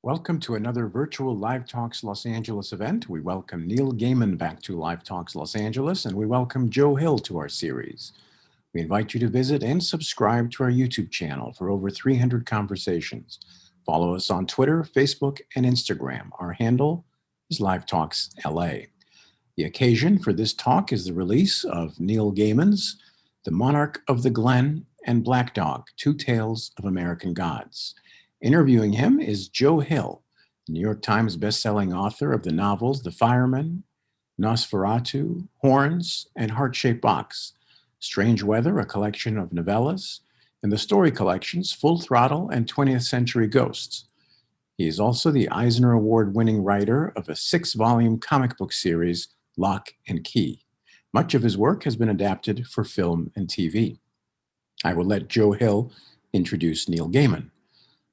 Welcome to another virtual Live Talks Los Angeles event. We welcome Neil Gaiman back to Live Talks Los Angeles, and we welcome Joe Hill to our series. We invite you to visit and subscribe to our YouTube channel for over 300 conversations. Follow us on Twitter, Facebook, and Instagram. Our handle is Live Talks LA. The occasion for this talk is the release of Neil Gaiman's The Monarch of the Glen and Black Dog, Two Tales of American Gods. Interviewing him is Joe Hill, New York Times bestselling author of the novels The Fireman, Nosferatu, Horns, and Heart-Shaped Box, Strange Weather, a collection of novellas, and the story collections Full Throttle and 20th Century Ghosts. He is also the Eisner Award-winning writer of a 6-volume comic book series, Lock and Key. Much of his work has been adapted for film and TV. I will let Joe Hill introduce Neil Gaiman.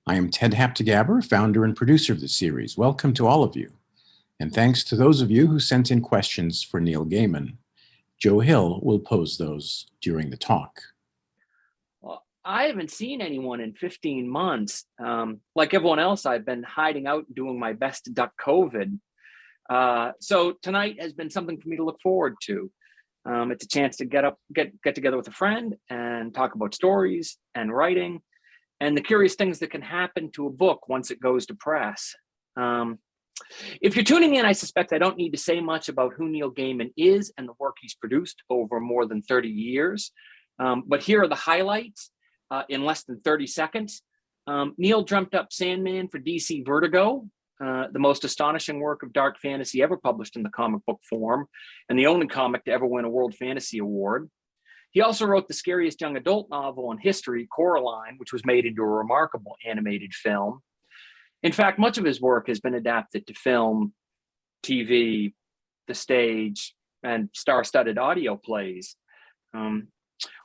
I am Ted Haptegaber, founder and producer of the series. Welcome to all of you. And thanks to those of you who sent in questions for Neil Gaiman. Joe Hill will pose those during the talk. Well, I haven't seen anyone in 15 months. Like everyone else, I've been hiding out and doing my best to duck COVID. So tonight has been something for me to look forward to. It's a chance to get together with a friend and talk about stories and writing and the curious things that can happen to a book once it goes to press. If you're tuning in, I suspect I don't need to say much about who Neil Gaiman is and the work he's produced over more than 30 years. But here are the highlights in less than 30 seconds. Neil dreamt up Sandman for DC Vertigo, the most astonishing work of dark fantasy ever published in the comic book form, and the only comic to ever win a World Fantasy Award. He also wrote the scariest young adult novel in history, Coraline, which was made into a remarkable animated film. In fact, much of his work has been adapted to film, TV, the stage, and star-studded audio plays.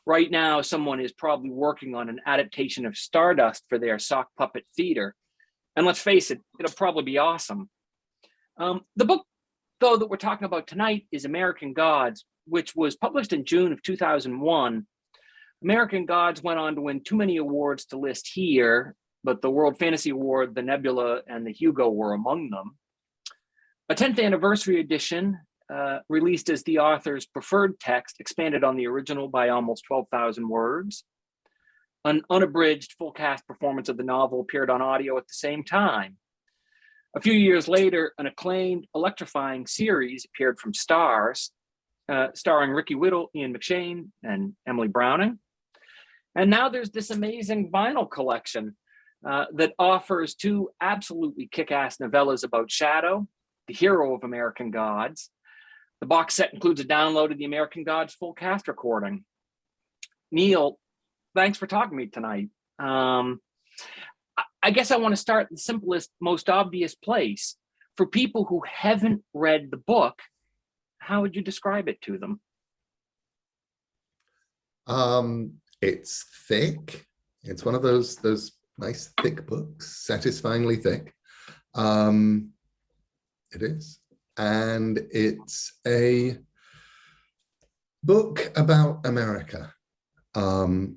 Right now, someone is probably working on an adaptation of Stardust for their sock puppet theater. And let's face it, it'll probably be awesome. The book, though, that we're talking about tonight is American Gods, which was published in June of 2001. American Gods went on to win too many awards to list here, but the World Fantasy Award, the Nebula, and the Hugo were among them. A 10th anniversary edition, released as the author's preferred text, expanded on the original by almost 12,000 words. An unabridged full cast performance of the novel appeared on audio at the same time. A few years later, an acclaimed, electrifying series appeared from Starz, starring Ricky Whittle, Ian McShane, and Emily Browning. And now there's this amazing vinyl collection that offers 2 absolutely kick-ass novellas about Shadow, the hero of American Gods. The box set includes a download of the American Gods full cast recording. Neil, thanks for talking to me tonight. I guess I want to start in the simplest, most obvious place. For people who haven't read the book, how would you describe it to them? It's thick. It's one of those nice thick books, satisfyingly thick. It is. And it's a book about America,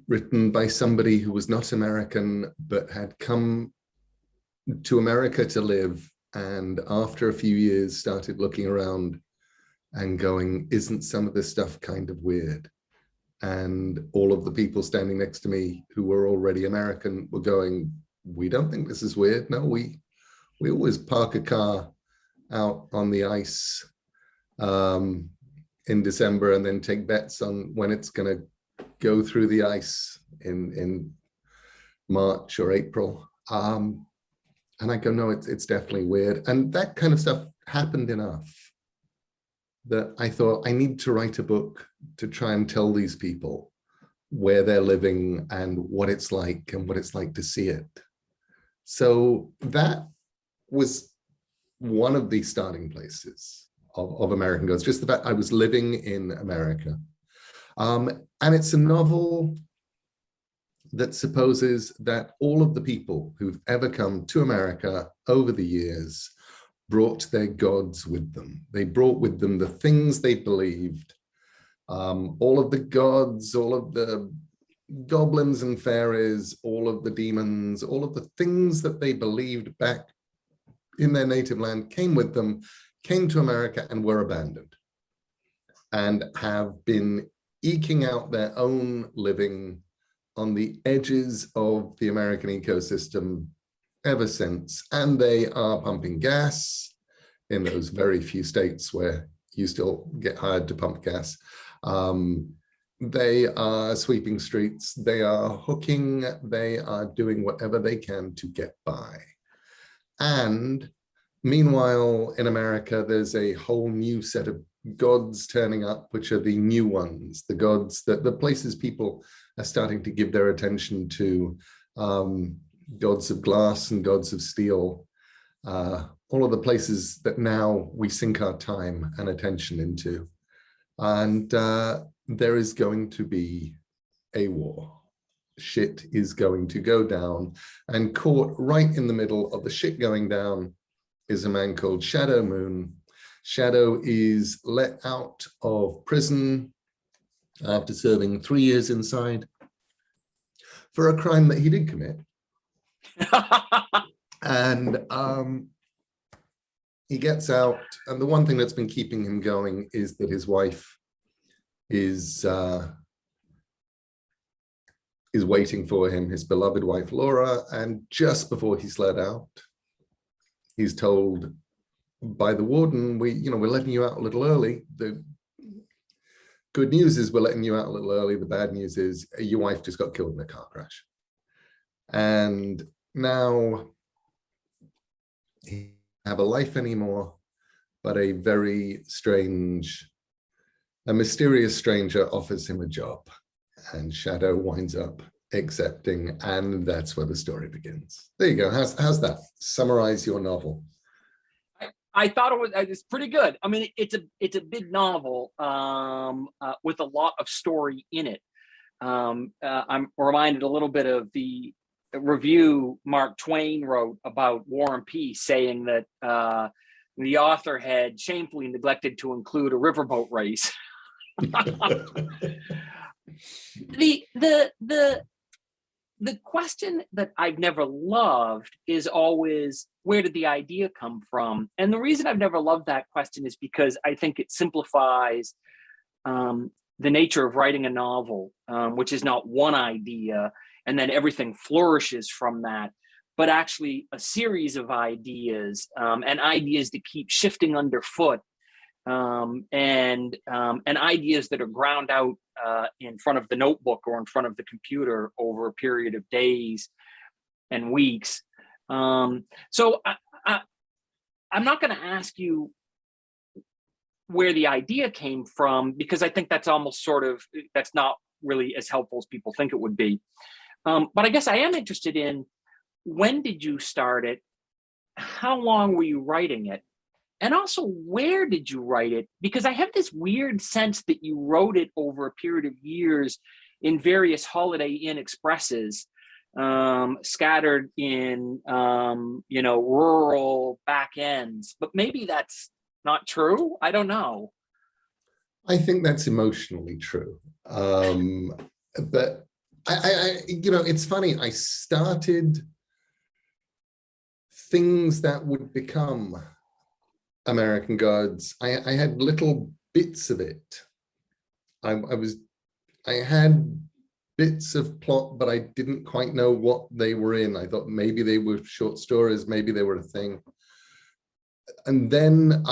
written by somebody who was not American, but had come to America to live. And after a few years, started looking around and going, isn't some of this stuff kind of weird? And all of the people standing next to me who were already American were going, we don't think this is weird. No, we always park a car out on the ice in December and then take bets on when it's going to go through the ice in March or April. And I go, no, it's definitely weird. And that kind of stuff happened enough that I thought I need to write a book to try and tell these people where they're living and what it's like to see it. So that was one of the starting places of American Gods, just the fact I was living in America. And it's a novel that supposes that all of the people who've ever come to America over the years brought their gods with them. They brought with them the things they believed. All of the gods, all of the goblins and fairies, all of the demons, all of the things that they believed back in their native land, came with them, came to America and were abandoned, and have been eking out their own living on the edges of the American ecosystem ever since. And they are pumping gas in those very few states where you still get hired to pump gas. They are sweeping streets, they are hooking, they are doing whatever they can to get by. And meanwhile, in America, there's a whole new set of gods turning up, which are the new ones, the gods, the places people are starting to give their attention to, gods of glass and gods of steel, all of the places that now we sink our time and attention into. And there is going to be a war. Shit is going to go down, and caught right in the middle of the shit going down is a man called Shadow Moon. Shadow is let out of prison after serving 3 years inside for a crime that he did commit. And he gets out, and the one thing that's been keeping him going is that his wife is waiting for him, his beloved wife Laura. And just before he's let out, he's told by the warden, we're letting you out a little early. The good news is we're letting you out a little early. The bad news is your wife just got killed in a car crash. And now he doesn't have a life anymore, but a very strange, a mysterious stranger offers him a job, and Shadow winds up accepting, and that's where the story begins. There you go. How's that? Summarize your novel. I thought it was pretty good. I mean, it's a big novel with a lot of story in it. I'm reminded a little bit of the review Mark Twain wrote about War and Peace, saying that the author had shamefully neglected to include a riverboat race. The question that I've never loved is always, where did the idea come from? And the reason I've never loved that question is because I think it simplifies the nature of writing a novel, which is not one idea and then everything flourishes from that, but actually a series of ideas, and ideas that keep shifting underfoot, and ideas that are ground out in front of the notebook or in front of the computer over a period of days and weeks. So I'm not going to ask you where the idea came from, because I think that's almost that's not really as helpful as people think it would be. But I guess I am interested in, when did you start it? How long were you writing it? And also, where did you write it? Because I have this weird sense that you wrote it over a period of years in various Holiday Inn Expresses, scattered in, rural back ends. But maybe that's not true. I don't know. I think that's emotionally true. But I it's funny. I started things that would become American Gods. I had little bits of it. I had bits of plot, but I didn't quite know what they were in. I thought maybe they were short stories, maybe they were a thing. And then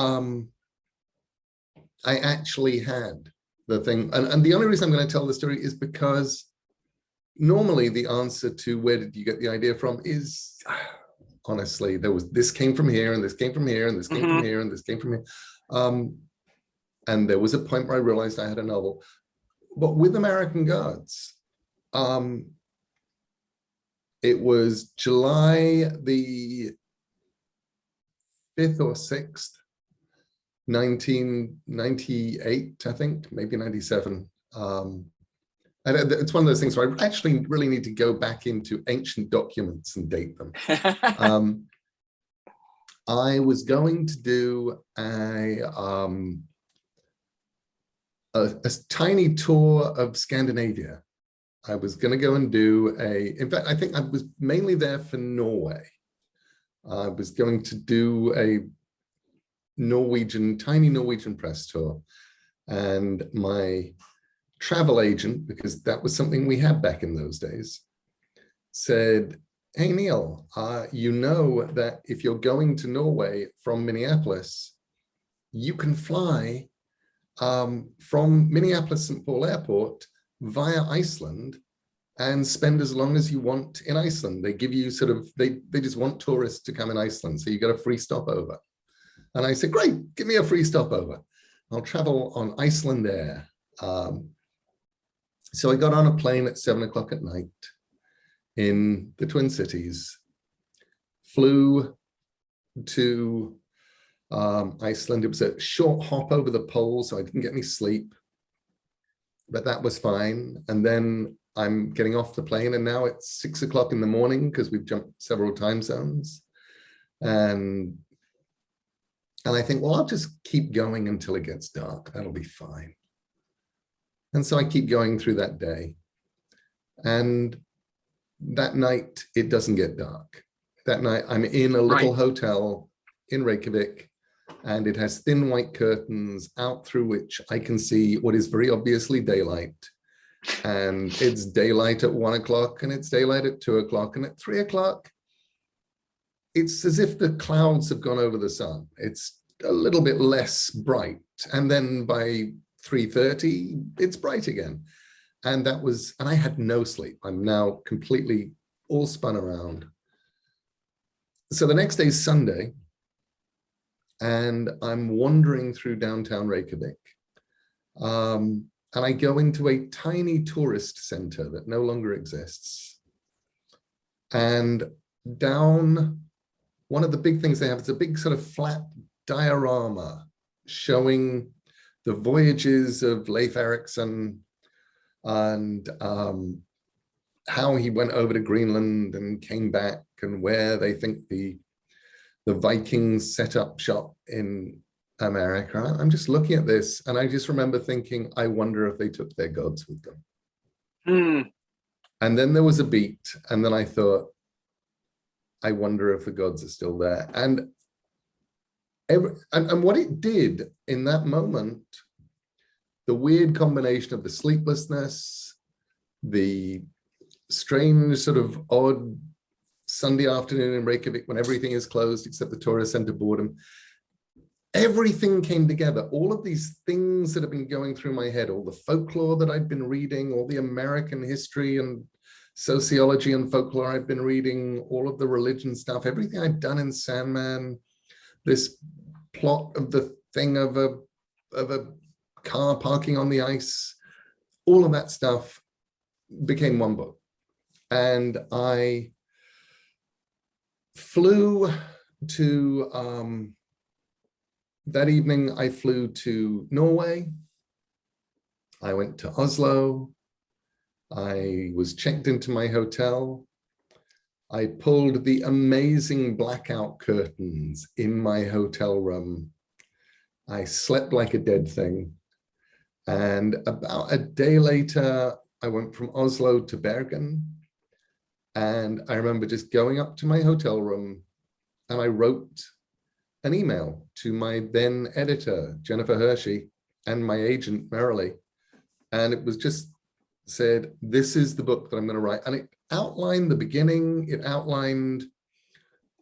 I actually had the thing. And the only reason I'm going to tell the story is because normally the answer to where did you get the idea from is, honestly, this came from here, and this came from here, and this came from here, and this came from here. And there was a point where I realized I had a novel. But with American Gods, it was July the 5th or 6th, 1998, I think, maybe 97. And it's one of those things where I actually really need to go back into ancient documents and date them. I was going to do a tiny tour of Scandinavia. I was going to go and do in fact, I think I was mainly there for Norway. I was going to do a tiny Norwegian press tour. And my travel agent, because that was something we had back in those days, said, hey, Neil, you know that if you're going to Norway from Minneapolis, you can fly from Minneapolis St. Paul Airport via Iceland and spend as long as you want in Iceland. They give you they just want tourists to come in Iceland. So you get a free stopover. And I said, great, give me a free stopover. I'll travel on Iceland Air. So I got on a plane at 7 o'clock at night in the Twin Cities, flew to Iceland. It was a short hop over the pole, so I didn't get any sleep, but that was fine. And then I'm getting off the plane, and now it's 6 o'clock in the morning because we've jumped several time zones. And I think, well, I'll just keep going until it gets dark. That'll be fine. And so I keep going through that day. And that night, it doesn't get dark. That night, I'm in a little hotel in Reykjavik, and it has thin white curtains out through which I can see what is very obviously daylight. And it's daylight at 1 o'clock, and it's daylight at 2 o'clock, and at 3 o'clock, it's as if the clouds have gone over the sun. It's a little bit less bright. And then by 3:30, it's bright again. And I had no sleep. I'm now completely all spun around. So the next day is Sunday, and I'm wandering through downtown Reykjavik. And I go into a tiny tourist center that no longer exists. And down, one of the big things they have is a big sort of flat diorama showing the voyages of Leif Erikson and how he went over to Greenland and came back, and where they think the Vikings set up shop in America. I'm just looking at this, and I just remember thinking, I wonder if they took their gods with them. And then there was a beat, and then I thought, I wonder if the gods are still there. And what it did in that moment, the weird combination of the sleeplessness, the strange sort of odd Sunday afternoon in Reykjavik when everything is closed except the tourist center boredom, everything came together. All of these things that have been going through my head, all the folklore that I'd been reading, all the American history and sociology and folklore I'd been reading, all of the religion stuff, everything I'd done in Sandman, this plot of the thing of a car parking on the ice, all of that stuff became one book. And I flew to, that evening I flew to Norway. I went to Oslo. I was checked into my hotel. I pulled the amazing blackout curtains in my hotel room. I slept like a dead thing. And about a day later, I went from Oslo to Bergen. And I remember just going up to my hotel room, and I wrote an email to my then editor, Jennifer Hershey, and my agent, Merrily. And it was just said, this is the book that I'm going to write. And it outlined the beginning, it outlined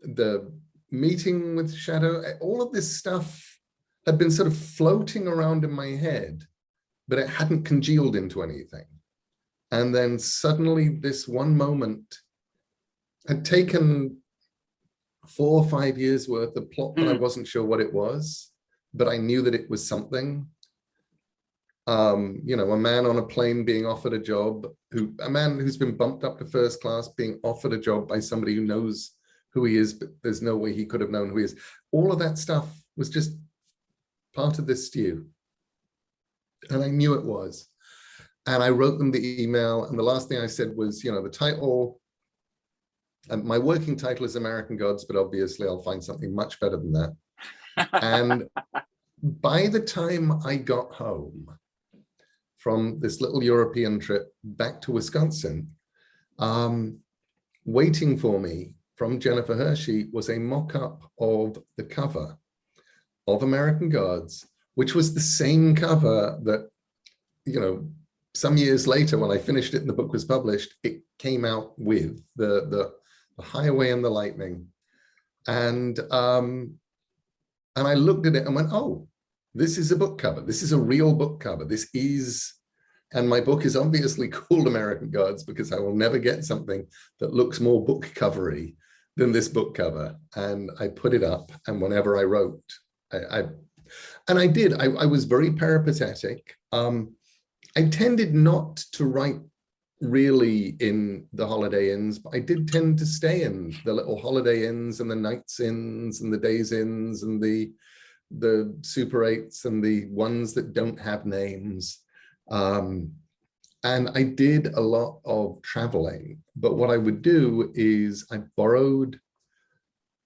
the meeting with Shadow. All of this stuff had been sort of floating around in my head, but it hadn't congealed into anything. And then suddenly this one moment had taken 4 or 5 years worth of plot that I wasn't sure what it was, but I knew that it was something. You know, a man on a plane being offered a job, a man who's been bumped up to first class being offered a job by somebody who knows who he is, but there's no way he could have known who he is. All of that stuff was just part of this stew. And I knew it was. And I wrote them the email, and the last thing I said was, you know, the title, and my working title is American Gods, but obviously I'll find something much better than that. And by the time I got home from this little European trip back to Wisconsin, waiting for me from Jennifer Hershey was a mock-up of the cover of American Gods, which was the same cover that, you know, some years later, when I finished it and the book was published, it came out with the Highway and the Lightning. And I looked at it and went, oh, this is a book cover. This is a real book cover. This is, and my book is obviously called American Gods because I will never get something that looks more book covery than this book cover. And I put it up, and whenever I wrote, I was very peripatetic. I tended not to write really in the holiday inns, but I did tend to stay in the little holiday inns and the nights inns and the days inns and the Super 8s and the ones that don't have names. And I did a lot of traveling, but what I would do is I borrowed,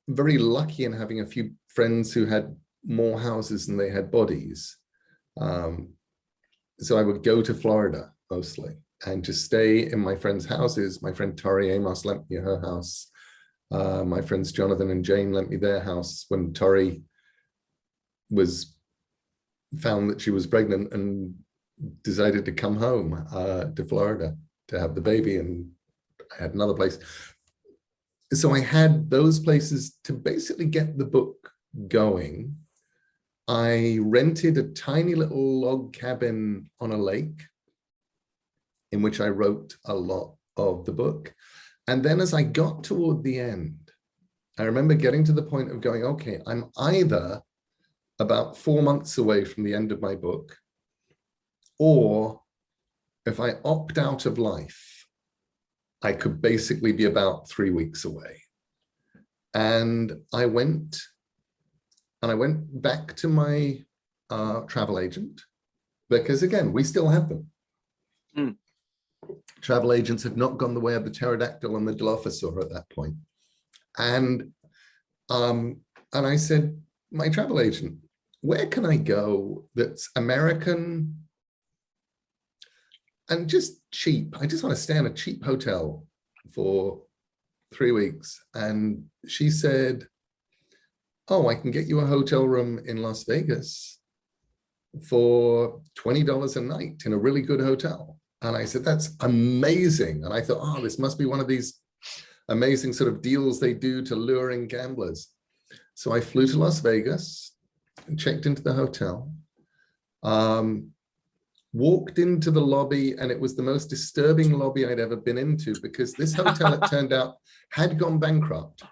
very lucky in having a few friends who had more houses than they had bodies. So I would go to Florida mostly and just stay in my friends' houses. My friend Tori Amos lent me her house. My friends Jonathan and Jane lent me their house when Tori found that she was pregnant and decided to come home to Florida to have the baby, and I had another place. So I had those places to basically get the book going. I rented a tiny little log cabin on a lake in which I wrote a lot of the book. And then as I got toward the end, I remember getting to the point of going, okay, I'm either about 4 months away from the end of my book, or if I opt out of life, I could basically be about 3 weeks away. And I went back to my travel agent, because again, we still have them. Mm. Travel agents had not gone the way of the pterodactyl and the dilophosaur at that point. And I said, my travel agent, where can I go that's American and just cheap? I just want to stay in a cheap hotel for 3 weeks. And she said, oh, I can get you a hotel room in Las Vegas for $20 a night in a really good hotel. And I said, that's amazing. And I thought, oh, this must be one of these amazing sort of deals they do to lure in gamblers. So I flew to Las Vegas and checked into the hotel, walked into the lobby, and it was the most disturbing lobby I'd ever been into, because this hotel, it turned out, had gone bankrupt,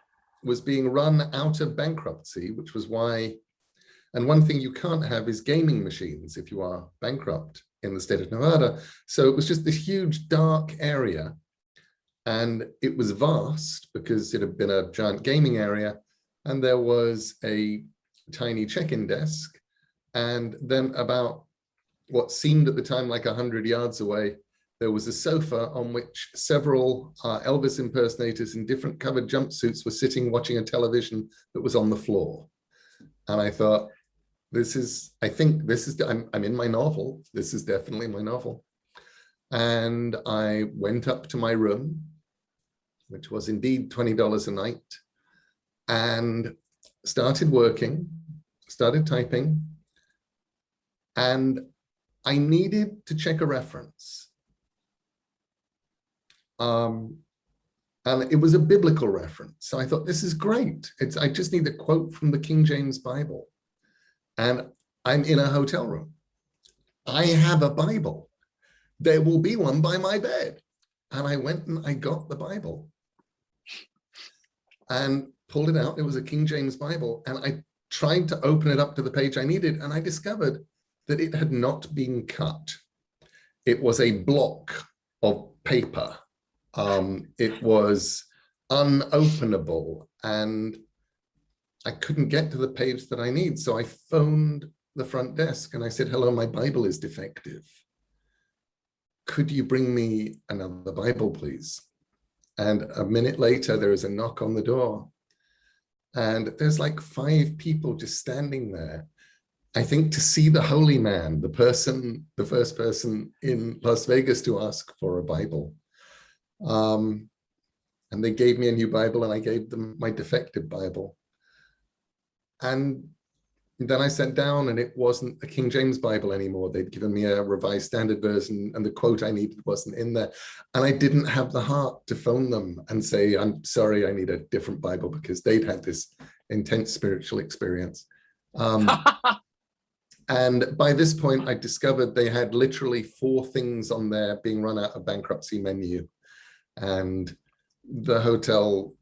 was being run out of bankruptcy, which was why, and one thing you can't have is gaming machines if you are bankrupt in the state of Nevada. So it was just this huge dark area, and it was vast because it had been a giant gaming area, and there was a tiny check-in desk, and then about what seemed at the time like 100 yards away, there was a sofa on which several Elvis impersonators in different covered jumpsuits were sitting watching a television that was on the floor. And I thought, I'm in my novel. This is definitely my novel. And I went up to my room, which was indeed $20 a night, and started working, started typing, and I needed to check a reference. And it was a biblical reference. So I thought, this is great. I just need a quote from the King James Bible. And I'm in a hotel room. I have a Bible. There will be one by my bed. And I went and I got the Bible and pulled it out. It was a King James Bible. And I tried to open it up to the page I needed. And I discovered that it had not been cut. It was a block of paper. It was unopenable, and I couldn't get to the page that I need. So I phoned the front desk and I said, hello, my Bible is defective. Could you bring me another Bible, please? And a minute later, there is a knock on the door. And there's like 5 people just standing there, I think, to see the holy man, the first person in Las Vegas to ask for a Bible. And And they gave me a new Bible, and I gave them my defective Bible. And then I sat down, and it wasn't a King James Bible anymore. They'd given me a Revised Standard Version, and the quote I needed wasn't in there. And I didn't have the heart to phone them and say, I'm sorry, I need a different Bible, because they'd had this intense spiritual experience. And by this point, I discovered they had literally 4 things on their being run out of bankruptcy menu. And the hotel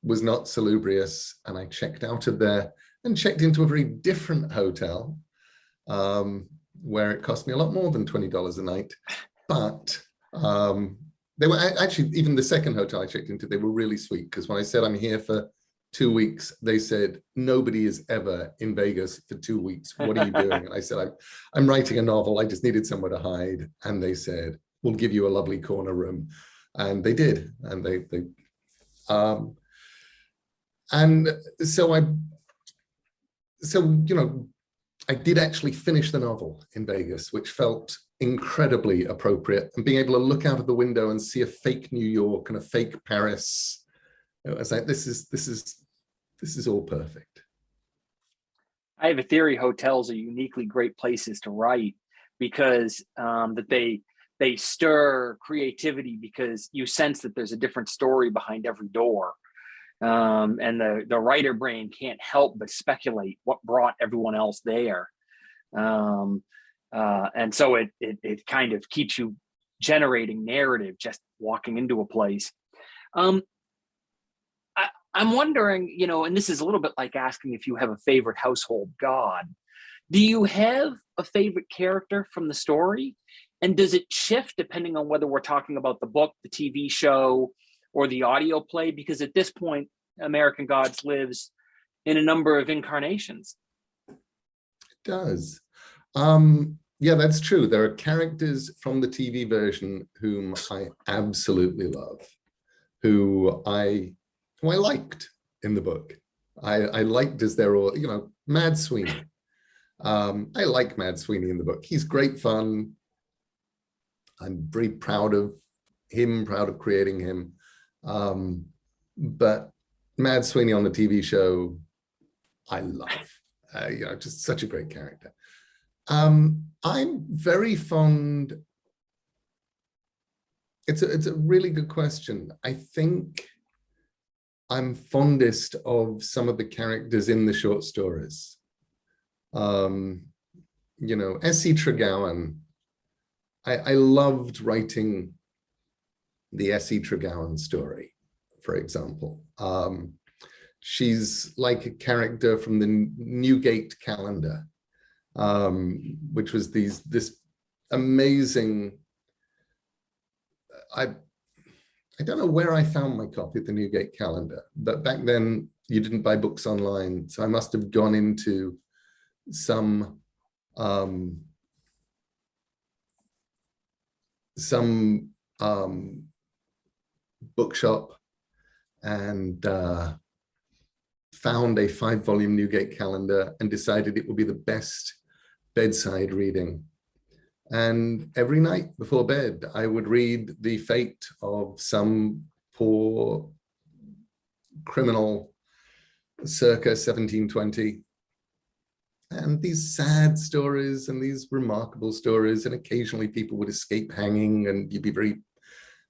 was not salubrious. And I checked out of there and checked into a very different hotel, where it cost me a lot more than $20 a night. But they were actually, even the second hotel I checked into, they were really sweet, because when I said I'm here for 2 weeks, they said, nobody is ever in Vegas for 2 weeks. What are you doing? And I said, I'm writing a novel. I just needed somewhere to hide. And they said, we'll give you a lovely corner room. And they did. And I did actually finish the novel in Vegas, which felt incredibly appropriate. And being able to look out of the window and see a fake New York and a fake Paris, it was like, this is all perfect. I have a theory hotels are uniquely great places to write, because that they stir creativity, because you sense that there's a different story behind every door. And the writer brain can't help but speculate what brought everyone else there. And so it kind of keeps you generating narrative just walking into a place. I'm wondering, and this is a little bit like asking if you have a favorite household god. Do you have a favorite character from the story? And does it shift depending on whether we're talking about the book, the TV show, or the audio play? Because at this point, American Gods lives in a number of incarnations. It does. Yeah, that's true. There are characters from the TV version whom I absolutely love, who I liked in the book. I liked as they're all, Mad Sweeney. I like Mad Sweeney in the book. He's great fun. I'm very proud of him, proud of creating him. But Mad Sweeney on the TV show, I love. Just such a great character. I'm very fond. It's a really good question. I think I'm fondest of some of the characters in the short stories. S.E. Tregowan. I loved writing the S.E. Tregowan story, for example. She's like a character from the Newgate calendar, which was this amazing. I don't know where I found my copy of the Newgate calendar, but back then you didn't buy books online, so I must have gone into some bookshop and found a 5-volume Newgate calendar and decided it would be the best bedside reading. And every night before bed, I would read the fate of some poor criminal circa 1720. And these sad stories and these remarkable stories, and occasionally people would escape hanging, and you'd be very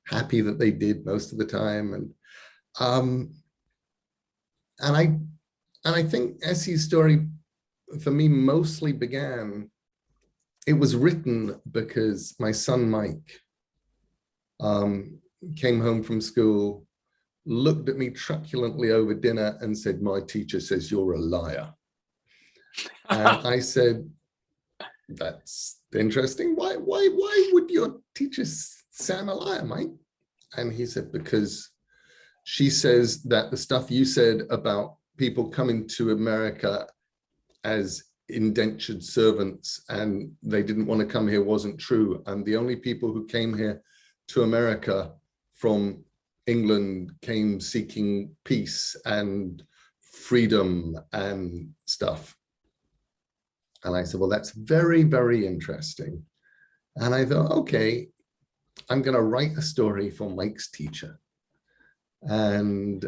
happy that they did most of the time. And I think Essie's story for me mostly began. It was written because my son Mike came home from school, looked at me truculently over dinner, and said, "My teacher says you're a liar." And I said, "That's interesting. Why would your teacher say I'm a liar, Mike?" And he said, "Because she says that the stuff you said about people coming to America as indentured servants and they didn't want to come here wasn't true. And the only people who came here to America from England came seeking peace and freedom and stuff." And I said, "Well, that's very, very interesting." And I thought, okay, I'm going to write a story for Mike's teacher. And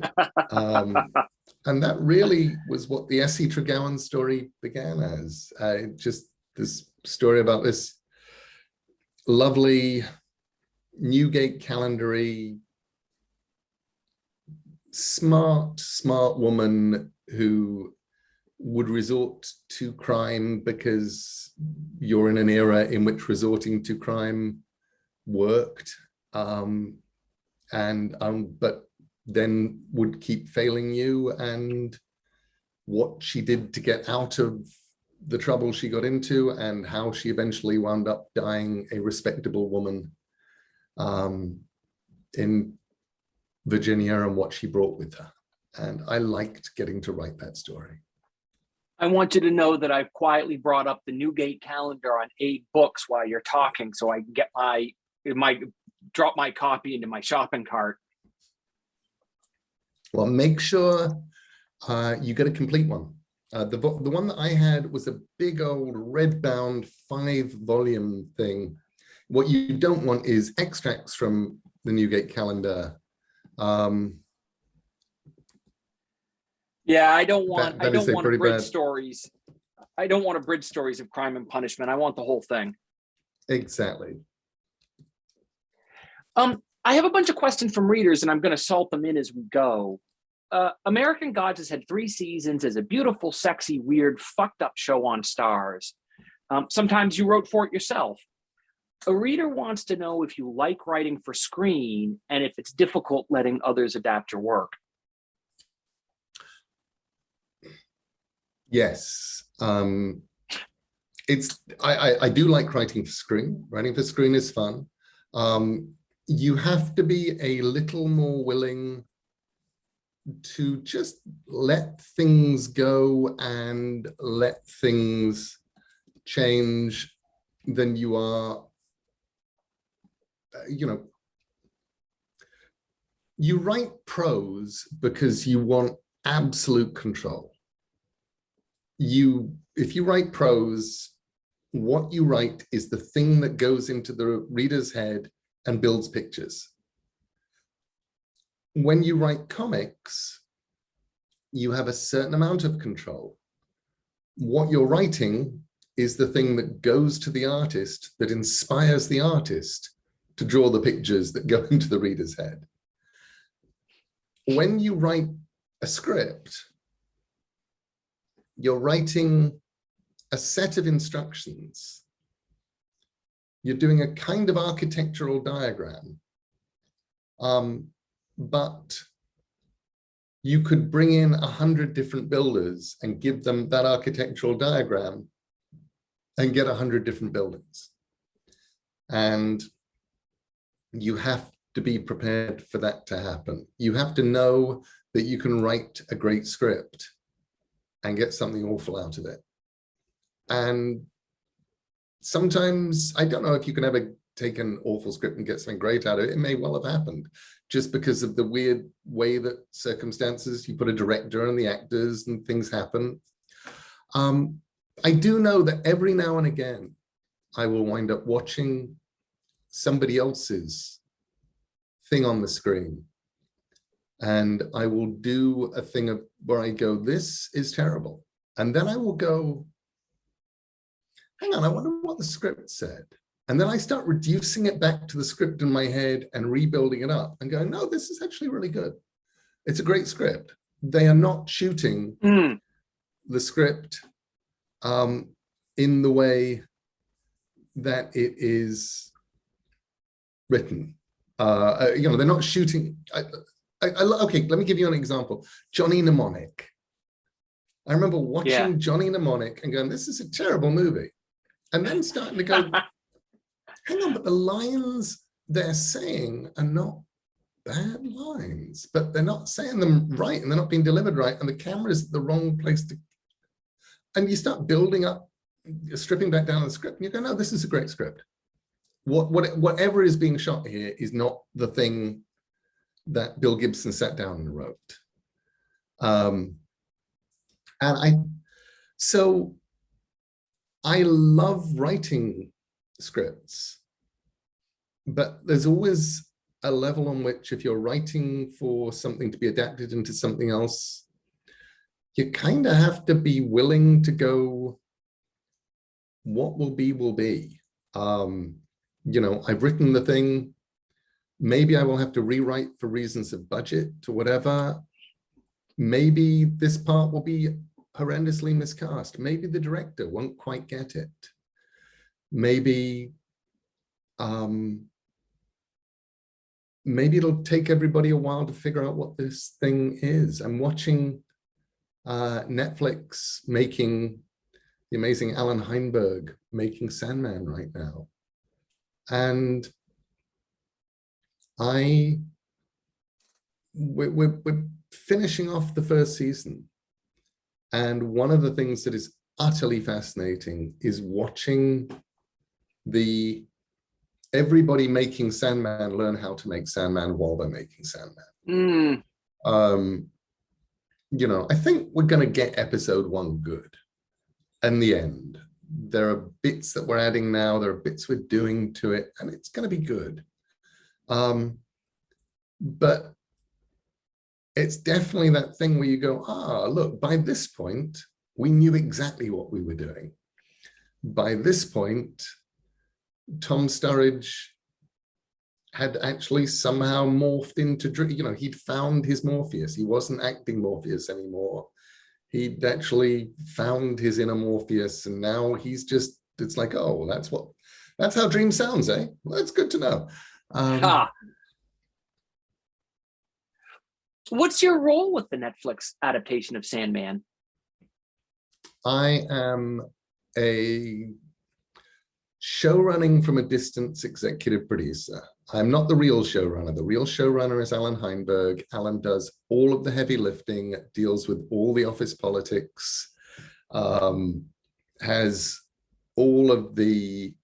and that really was what the S.E. Tregowan story began as. Just this story about this lovely Newgate calendary, smart woman who would resort to crime because you're in an era in which resorting to crime worked, but then would keep failing you, and what she did to get out of the trouble she got into, and how she eventually wound up dying a respectable woman in Virginia, and what she brought with her. And I liked getting to write that story. I want you to know that I've quietly brought up the Newgate calendar on 8 books while you're talking, so I can get drop my copy into my shopping cart. Well, make sure you get a complete one. The one that I had was a big old red-bound 5-volume thing. What you don't want is extracts from the Newgate calendar. Yeah, I don't want pretty abridged bad stories. I don't want abridged stories of Crime and Punishment. I want the whole thing. Exactly. I have a bunch of questions from readers, and I'm going to salt them in as we go. American Gods has had 3 seasons as a beautiful, sexy, weird, fucked up show on Stars. Sometimes you wrote for it yourself. A reader wants to know if you like writing for screen and if it's difficult letting others adapt your work. Yes. I do like writing for screen. Writing for screen is fun. You have to be a little more willing to just let things go and let things change than you are, you write prose because you want absolute control. If you write prose, what you write is the thing that goes into the reader's head and builds pictures. When you write comics, you have a certain amount of control. What you're writing is the thing that goes to the artist, that inspires the artist to draw the pictures that go into the reader's head. When you write a script, you're writing a set of instructions. You're doing a kind of architectural diagram. But you could bring in 100 different builders and give them that architectural diagram and get 100 different buildings. And you have to be prepared for that to happen. You have to know that you can write a great script and get something awful out of it. And sometimes, I don't know if you can ever take an awful script and get something great out of it. It may well have happened just because of the weird way that circumstances, you put a director and the actors and things happen. I do know that every now and again, I will wind up watching somebody else's thing on the screen. And I will do a thing where I go, this is terrible. And then I will go, hang on, I wonder what the script said. And then I start reducing it back to the script in my head and rebuilding it up and going, no, this is actually really good. It's a great script. They are not shooting the script in the way that it is written. They're not shooting. Okay, let me give you an example. Johnny Mnemonic. I remember watching Johnny Mnemonic and going, this is a terrible movie. And then starting to go, hang on, but the lines they're saying are not bad lines, but they're not saying them right and they're not being delivered right. And the camera is the wrong place to, and you start building up, stripping back down the script and you go, no, this is a great script. Whatever is being shot here is not the thing that Bill Gibson sat down and wrote. So I love writing scripts, but there's always a level on which if you're writing for something to be adapted into something else, you kind of have to be willing to go, what will be, will be. You know, I've written the thing, maybe I will have to rewrite for reasons of budget or whatever. Maybe this part will be horrendously miscast. Maybe the director won't quite get it. Maybe, maybe it'll take everybody a while to figure out what this thing is. I'm watching Netflix making the amazing Alan Heinberg making Sandman right now. And we're finishing off the first season. And one of the things that is utterly fascinating is watching everybody making Sandman learn how to make Sandman while they're making Sandman. You know, I think we're going to get episode 1 good. In the end, there are bits that we're adding now, there are bits we're doing to it, and it's going to be good. But it's definitely that thing where you go, look, by this point, we knew exactly what we were doing. By this point, Tom Sturridge had actually somehow morphed into, you know, he'd found his Morpheus. He wasn't acting Morpheus anymore. He'd actually found his inner Morpheus, and now he's just, it's like, oh, that's how dream sounds, eh? Well, that's good to know. What's your role with the Netflix adaptation of Sandman? I am a showrunning from a distance executive producer. I'm not the real showrunner. The real showrunner is Alan Heinberg. Alan does all of the heavy lifting, deals with all the office politics, has all of the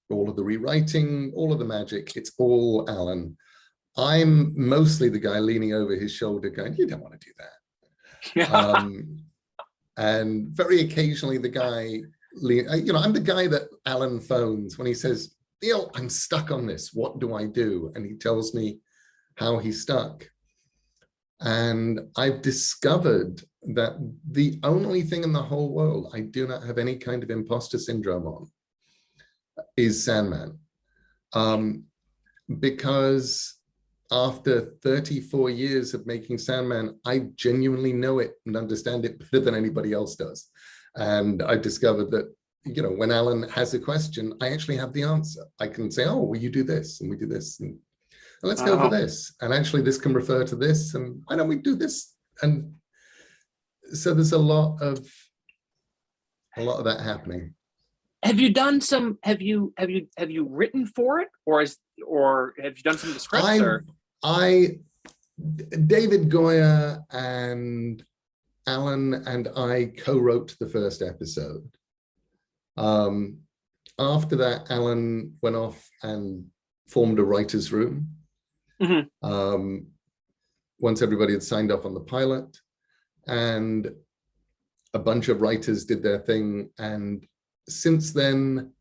rewriting, all of the magic. It's all Alan. I'm mostly the guy leaning over his shoulder going, you don't want to do that. And very occasionally the guy, you know, I'm the guy that Alan phones when he says, Neil, I'm stuck on this. What do I do? And he tells me how he's stuck. And I've discovered that the only thing in the whole world I do not have any kind of imposter syndrome on is Sandman. Because after 34 years of making Sandman, I genuinely know it and understand it better than anybody else does. And I discovered that, you know, when Alan has a question, I actually have the answer. I can say, oh, well, you do this and we do this. And let's go for this. And actually this can refer to this. And why don't we do this? And so there's a lot of that happening. Have you done some, have you written for it, or have you done some of the scripts? David Goyer and Alan and I co-wrote the first episode. After that, Alan went off and formed a writer's room. Once everybody had signed off on the pilot, and a bunch of writers did their thing. And since then,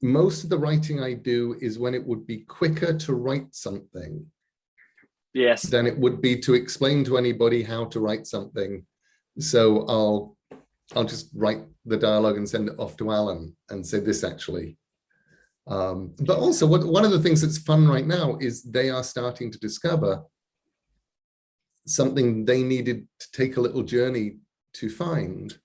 most of the writing I do is when it would be quicker to write something than it would be to explain to anybody how to write something. So I'll just write the dialogue and send it off to Alan and say this actually. But also one of the things that's fun right now is they are starting to discover something they needed to take a little journey to find,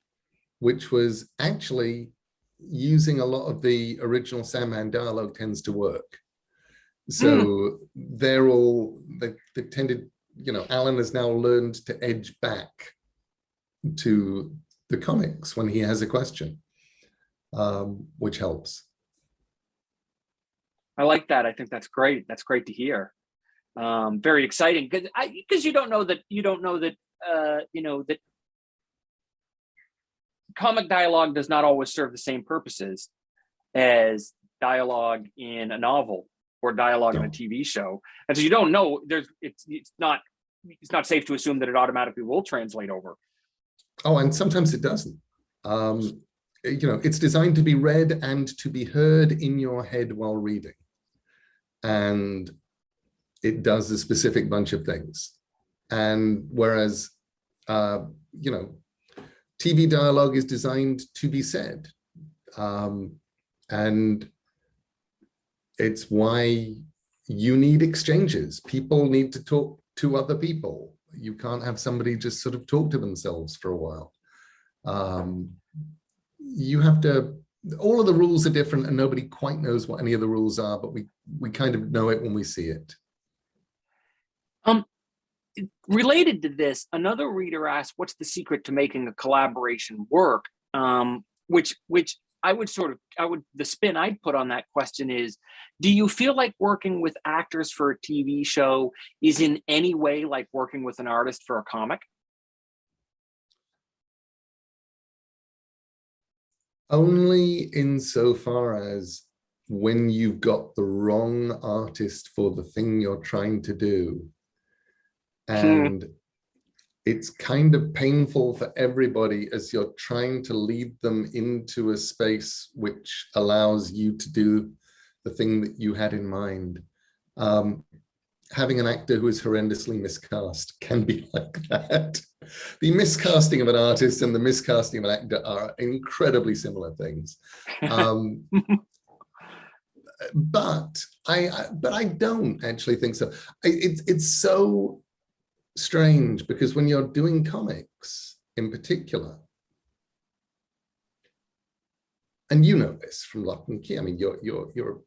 which was actually using a lot of the original Sandman dialogue tends to work. So they've tended, you know, Alan has now learned to edge back to the comics when he has a question, which helps. I like that. I think that's great. That's great to hear. Very exciting, because you don't know that you know that comic dialogue does not always serve the same purposes as dialogue in a novel or dialogue in a TV show, and so you don't know. It's not safe to assume that it automatically will translate over. Oh, and sometimes it doesn't. You know, it's designed to be read and to be heard in your head while reading. And it does a specific bunch of things. And whereas, you know, TV dialogue is designed to be said. And it's why you need exchanges. People need to talk to other people. You can't have somebody just sort of talk to themselves for a while. You have to, all of the rules are different and nobody quite knows what any of the rules are, but we kind of know it when we see it. Related to this, another reader asked, what's the secret to making a collaboration work? Which the spin I'd put on that question is, do you feel like working with actors for a TV show is in any way like working with an artist for a comic? Only insofar as when you've got the wrong artist for the thing you're trying to do. And it's kind of painful for everybody as you're trying to lead them into a space which allows you to do the thing that you had in mind. Having an actor who is horrendously miscast can be like that. The miscasting of an artist and the miscasting of an actor are incredibly similar things. But I don't actually think so. It's so strange because when you're doing comics in particular, and you know this from Lock and Key, I mean, you're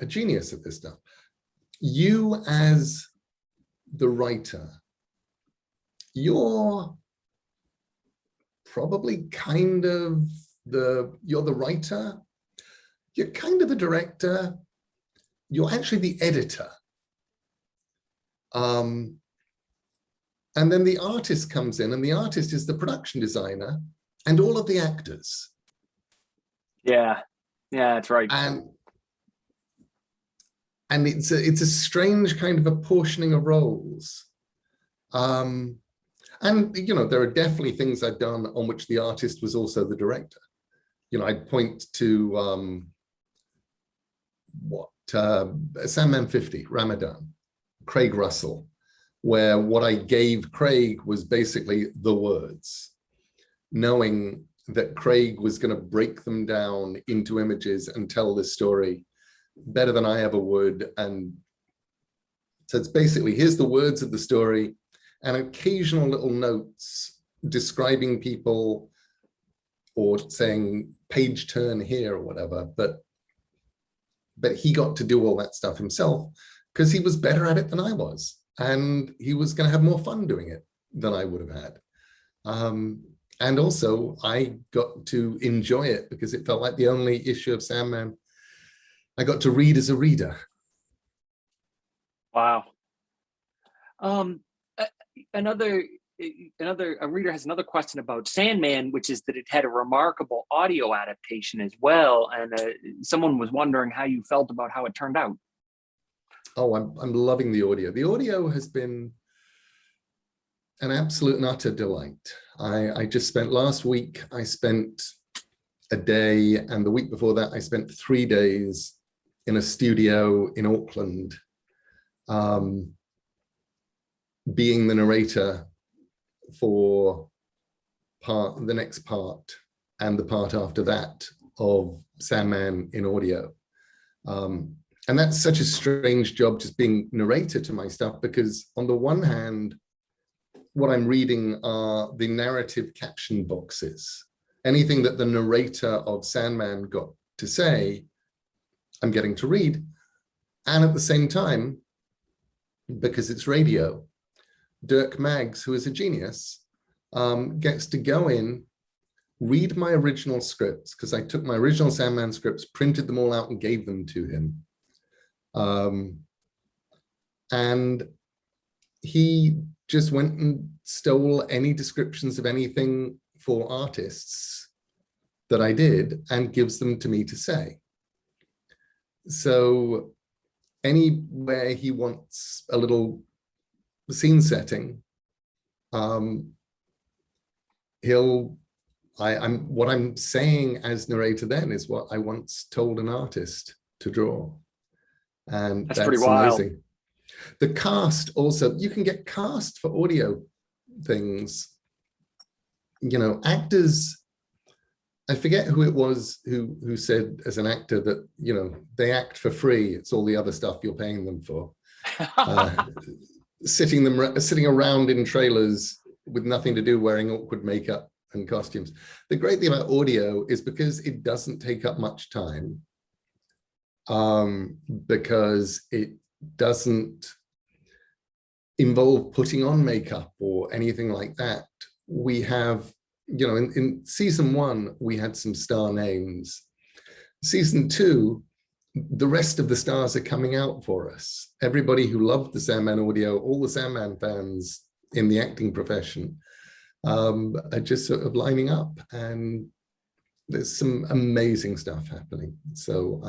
a genius at this stuff. You as the writer, you're probably kind of you're the writer, you're kind of the director, you're actually the editor. And then the artist comes in, and the artist is the production designer and all of the actors. Yeah, that's right. And it's a strange kind of apportioning of roles. And you know, there are definitely things I've done on which the artist was also the director. You know, I'd point to Sandman 50, Ramadan, Craig Russell, where what I gave Craig was basically the words, knowing that Craig was going to break them down into images and tell this story better than I ever would. And so it's basically, here's the words of the story and occasional little notes describing people or saying page turn here or whatever, but he got to do all that stuff himself because he was better at it than I was. And he was going to have more fun doing it than I would have had. And also, I got to enjoy it because it felt like the only issue of Sandman I got to read as a reader. Wow. A reader has another question about Sandman, which is that it had a remarkable audio adaptation as well. And someone was wondering how you felt about how it turned out. Oh, I'm loving the audio. The audio has been an absolute and utter delight. I just spent last week, I spent a day, and the week before that, I spent 3 days in a studio in Auckland, being the narrator for the next part and the part after that of Sandman in audio. And that's such a strange job, just being narrator to my stuff, because on the one hand, what I'm reading are the narrative caption boxes. Anything that the narrator of Sandman got to say, I'm getting to read. And at the same time, because it's radio, Dirk Maggs, who is a genius, gets to go in, read my original scripts, because I took my original Sandman scripts, printed them all out and gave them to him. And he just went and stole any descriptions of anything for artists that I did and gives them to me to say. So anywhere he wants a little scene setting, what I'm saying as narrator then is what I once told an artist to draw. And that's pretty wild. amazing. The cast also, you can get cast for audio things. You know, actors, I forget who it was who said as an actor that, you know, they act for free. It's all the other stuff you're paying them for. Sitting around in trailers with nothing to do, wearing awkward makeup and costumes. The great thing about audio is because it doesn't take up much time, because it doesn't involve putting on makeup or anything like that. We have, you know, in season 1, we had some star names. Season 2, the rest of the stars are coming out for us. Everybody who loved the Sandman audio, all the Sandman fans in the acting profession, are just sort of lining up, and there's some amazing stuff happening. So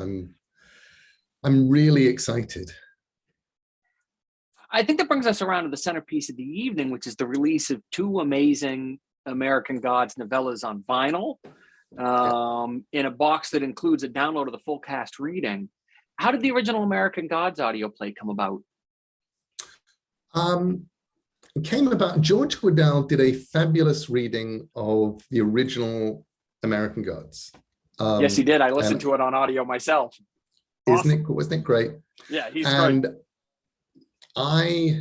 I'm really excited. I think that brings us around to the centerpiece of the evening, which is the release of 2 amazing American Gods novellas on vinyl, in a box that includes a download of the full cast reading. How did the original American Gods audio play come about? It came about, George Guidall did a fabulous reading of the original American Gods. Yes, he did. I listened to it on audio myself. Wasn't it great? Yeah, he's and great. I,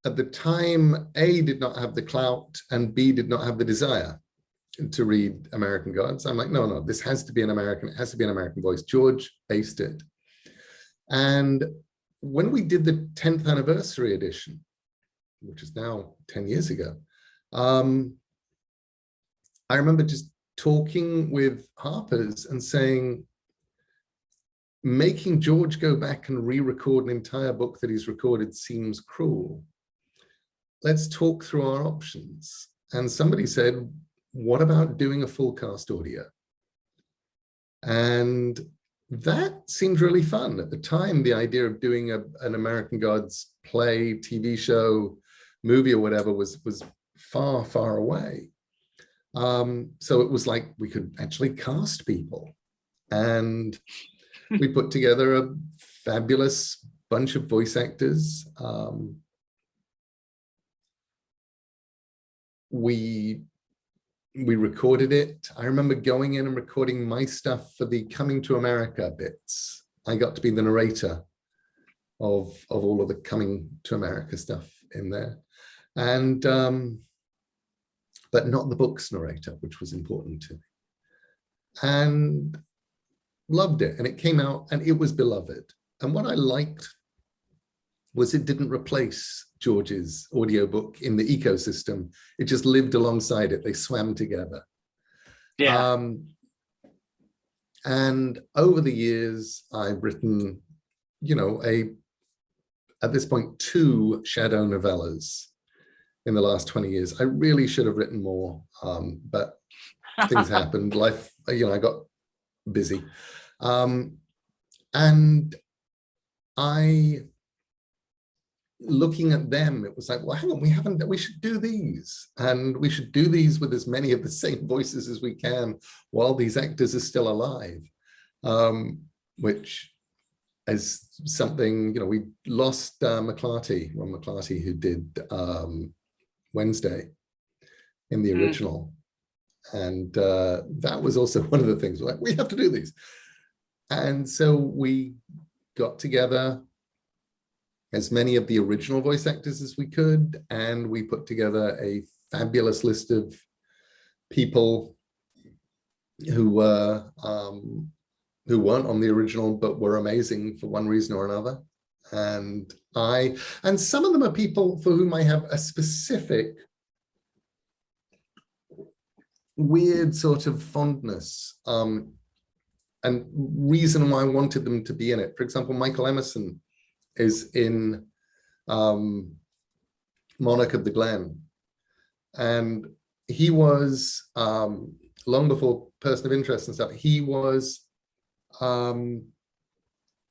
at the time, A, did not have the clout, and B, did not have the desire to read American Gods. I'm like, no, this has to be an American, it has to be an American voice. George based it. And when we did the 10th anniversary edition, which is now 10 years ago, I remember just talking with Harper's and saying, making George go back and re-record an entire book that he's recorded seems cruel. Let's talk through our options. And somebody said, what about doing a full cast audio? And that seemed really fun. At the time, the idea of doing an American Gods play, TV show, movie or whatever was far, far away. So it was like we could actually cast people. And we put together a fabulous bunch of voice actors. We recorded it. I remember going in and recording my stuff for the Coming to America bits. I got to be the narrator of all of the Coming to America stuff in there. And, but not the book's narrator, which was important to me. And loved it. And it came out and it was beloved. And what I liked was it didn't replace George's audiobook in the ecosystem. It just lived alongside it. They swam together. Yeah. And over the years, I've written, you know, at this point, 2 shadow novellas in the last 20 years. I really should have written more, but things happened. Life, you know, I got busy. And looking at them, it was like, well, hang on, we should do these. And we should do these with as many of the same voices as we can while these actors are still alive. Which is something, you know, we lost Ron McClarty, who did Wednesday in the original. And that was also one of the things, like, we have to do these. And so we got together as many of the original voice actors as we could, and we put together a fabulous list of people who weren't on the original but were amazing for one reason or another. And some of them are people for whom I have a specific weird sort of fondness and reason why I wanted them to be in it. For example, Michael Emerson is in Monarch of the Glen, and he was long before Person of Interest and stuff, he was the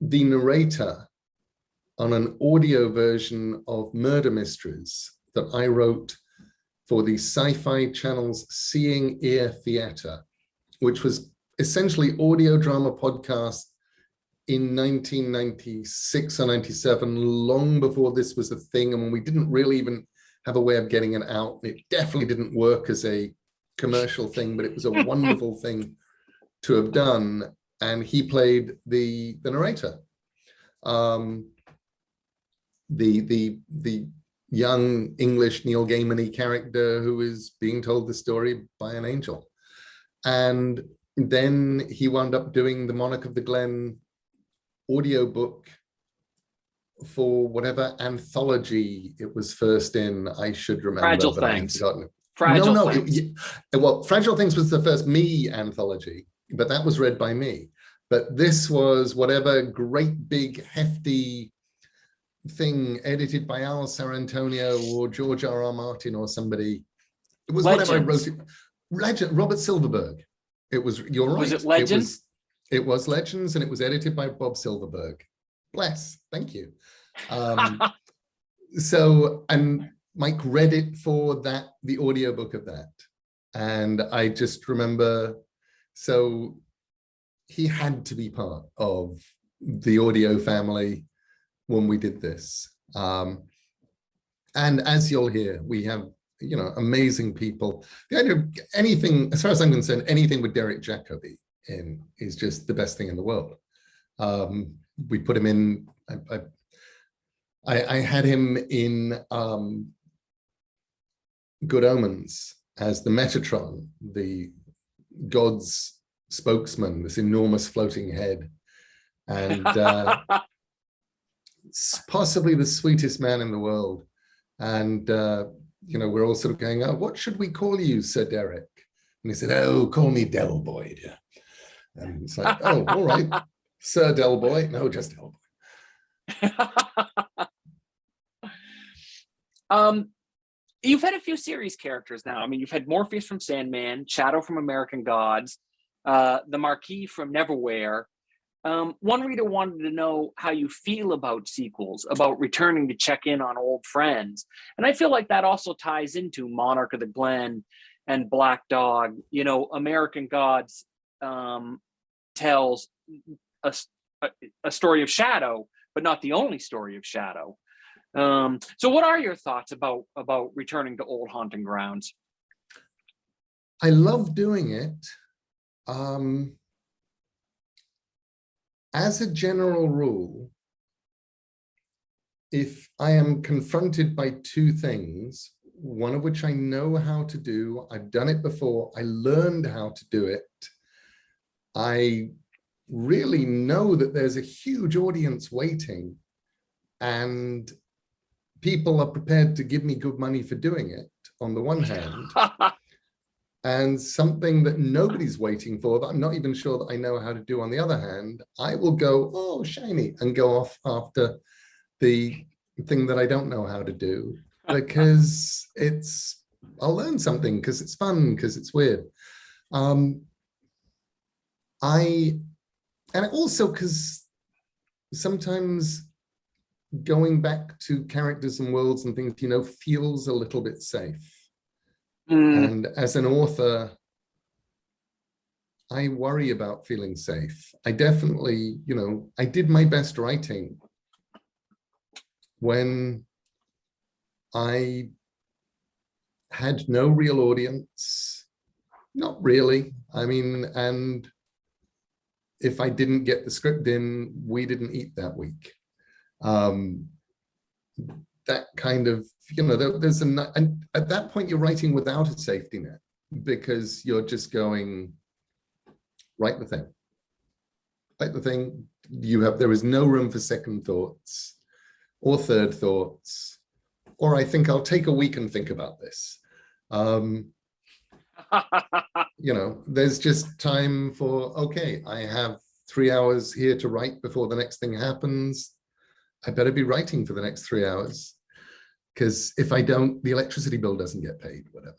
narrator on an audio version of Murder Mysteries that I wrote for the Sci-Fi Channel's Seeing Ear Theatre, which was essentially audio drama podcast in 1996 or 97, long before this was a thing, and when we didn't really even have a way of getting it out. It definitely didn't work as a commercial thing, but it was a wonderful thing to have done. And he played the narrator, the young English Neil Gaiman-y character who is being told the story by an angel. And then he wound up doing the Monarch of the Glen audiobook for whatever anthology it was first in. I should remember. Fragile but Things. I've forgotten. Fragile Things. Well, Fragile Things was the first me anthology, but that was read by me. But this was whatever great big hefty thing edited by Al Sarantonio or George R.R. Martin or somebody. It was Legends. whatever I wrote. Legend, Robert Silverberg. It was, you're right. Was it Legends? It was Legends, and it was edited by Bob Silverberg. Bless, thank you. So, and Mike read it for that, the audiobook of that. And I just remember, so he had to be part of the audio family when we did this. And as you'll hear, we have, you know, amazing people. The idea of anything, as far as I'm concerned, anything with Derek Jacobi in is just the best thing in the world. We put him in, I had him in Good Omens as the Metatron, the god's spokesman, this enormous floating head. And possibly the sweetest man in the world. And, you know, we're all sort of going, oh, what should we call you, Sir Derek? And he said, oh, call me Delboyd. And it's like, oh, all right, Sir Delboy. No, just Delboy. You've had a few series characters now. I mean, you've had Morpheus from Sandman, Shadow from American Gods, the Marquis from Neverwhere. One reader wanted to know how you feel about sequels, about returning to check in on old friends. And I feel like that also ties into Monarch of the Glen and Black Dog. You know, American Gods tells a story of Shadow, but not the only story of Shadow. So what are your thoughts about returning to old haunting grounds? I love doing it. As a general rule, if I am confronted by two things, one of which I know how to do, I've done it before, I learned how to do it, I really know that there's a huge audience waiting and people are prepared to give me good money for doing it, on the one hand, and something that nobody's waiting for, that I'm not even sure that I know how to do on the other hand, I will go, oh, shiny, and go off after the thing that I don't know how to do, because I'll learn something, because it's fun, because it's weird. And also because sometimes going back to characters and worlds and things, you know, feels a little bit safe. And as an author, I worry about feeling safe. I definitely, you know, I did my best writing when I had no real audience, not really. I mean, and if I didn't get the script in, we didn't eat that week. That kind of, you know, and at that point you're writing without a safety net, because you're just going, write the thing. There is no room for second thoughts or third thoughts, or I think I'll take a week and think about this. You know, there's just time for, okay, I have 3 hours here to write before the next thing happens. I better be writing for the next 3 hours, because if I don't, the electricity bill doesn't get paid, whatever.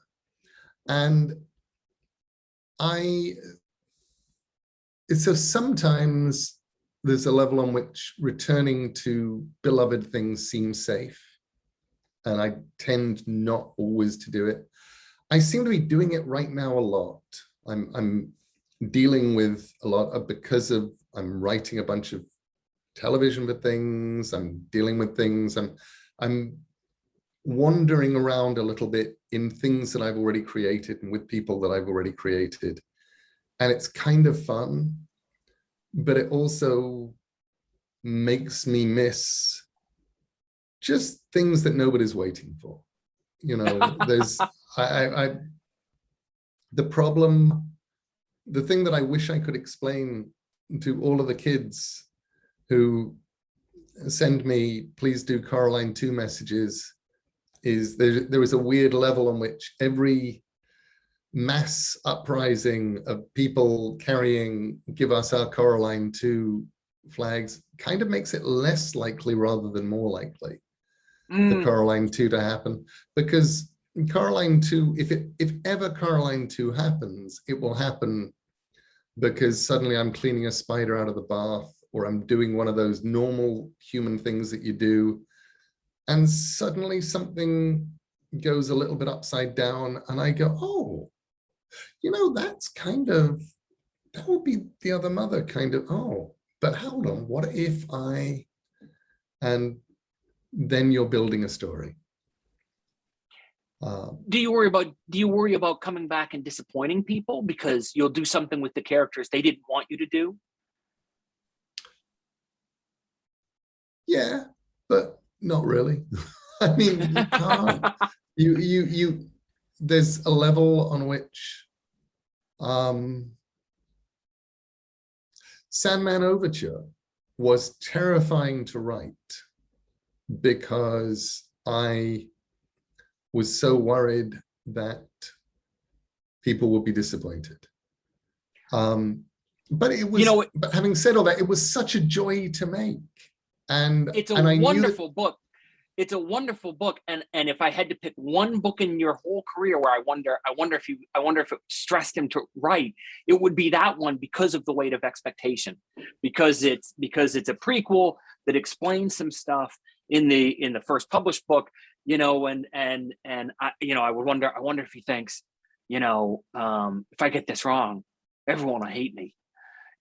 And so sometimes there's a level on which returning to beloved things seems safe, and I tend not always to do it. I seem to be doing it right now a lot. I'm dealing with a lot of, because of, I'm writing a bunch of television for things, I'm dealing with things, I'm wandering around a little bit in things that I've already created and with people that I've already created. And it's kind of fun, but it also makes me miss just things that nobody's waiting for. You know, there's the problem, the thing that I wish I could explain to all of the kids who send me, please do Caroline 2 messages, is there is a weird level on which every mass uprising of people carrying "Give us our Caroline 2" flags kind of makes it less likely rather than more likely for Caroline 2 to happen. Because Caroline 2, if ever Caroline 2 happens, it will happen because suddenly I'm cleaning a spider out of the bath, or I'm doing one of those normal human things that you do, and suddenly something goes a little bit upside down, and I go, oh, you know, that's kind of, that would be the other mother kind of, oh, but hold on, what if I, and then you're building a story. Do you worry about coming back and disappointing people because you'll do something with the characters they didn't want you to do? Yeah, but not really. I mean, you can't. You there's a level on which Sandman Overture was terrifying to write because I was so worried that people would be disappointed. But it was, but having said all that, it was such a joy to make. And it's a and wonderful book. It's a wonderful book. And if I had to pick one book in your whole career where I wonder if it stressed him to write, it would be that one, because of the weight of expectation, because it's a prequel that explains some stuff in the first published book, you know, and I, you know, I wonder if he thinks, you know, if I get this wrong, everyone will hate me,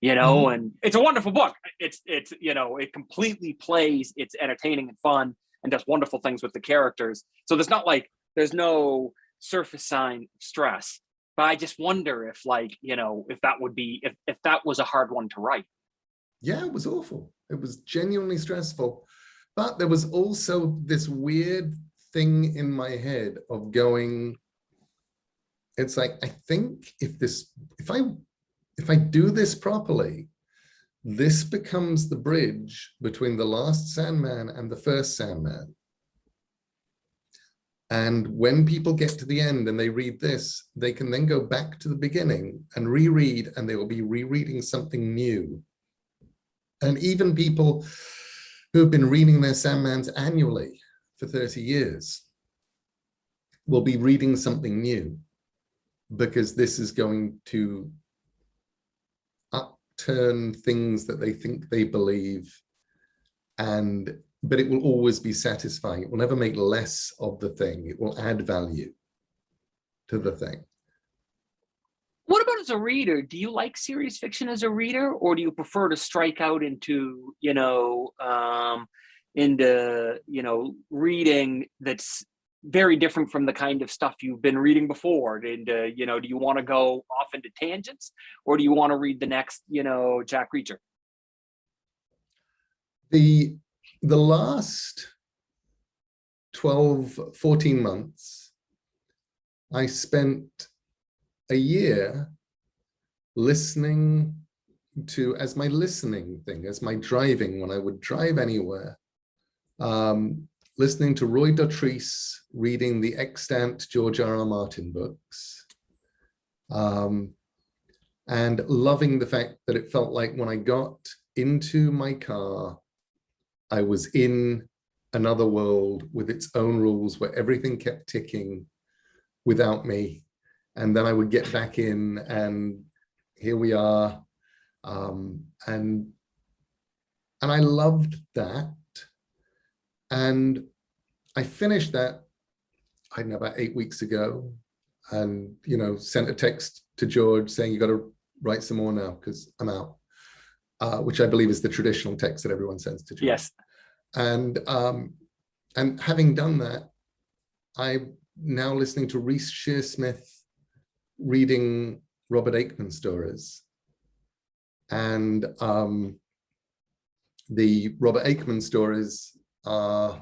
you know. And it's a wonderful book. It's you know, it completely plays, it's entertaining and fun and does wonderful things with the characters. So there's no surface sign of stress, but I just wonder if, like, you know, if that would be, if that was a hard one to write. Yeah, it was awful. It was genuinely stressful. But there was also this weird thing in my head of going, it's like, I think if I do this properly, this becomes the bridge between the last Sandman and the first Sandman. And when people get to the end and they read this, they can then go back to the beginning and reread, and they will be rereading something new. And even people who've been reading their Sandmans annually for 30 years will be reading something new, because this is going to upturn things that they think they believe, but it will always be satisfying. It will never make less of the thing. It will add value to the thing. What about as a reader? Do you like serious fiction as a reader, or do you prefer to strike out into, you know, reading that's very different from the kind of stuff you've been reading before? And you know, do you want to go off into tangents, or do you want to read the next, you know, Jack Reacher? The last 12, 14 months, I spent a year listening to, as my listening thing, as my driving, when I would drive anywhere, listening to Roy Dotrice reading the extant George R.R. Martin books, and loving the fact that it felt like when I got into my car, I was in another world with its own rules, where everything kept ticking without me. And then I would get back in, and here we are. And I loved that. And I finished that, I don't know, about 8 weeks ago, and, you know, sent a text to George saying, you got to write some more now because I'm out. which I believe is the traditional text that everyone sends to George. Yes. And having done that, I'm now listening to Reece Shearsmith reading Robert Aikman stories. And the Robert Aikman stories are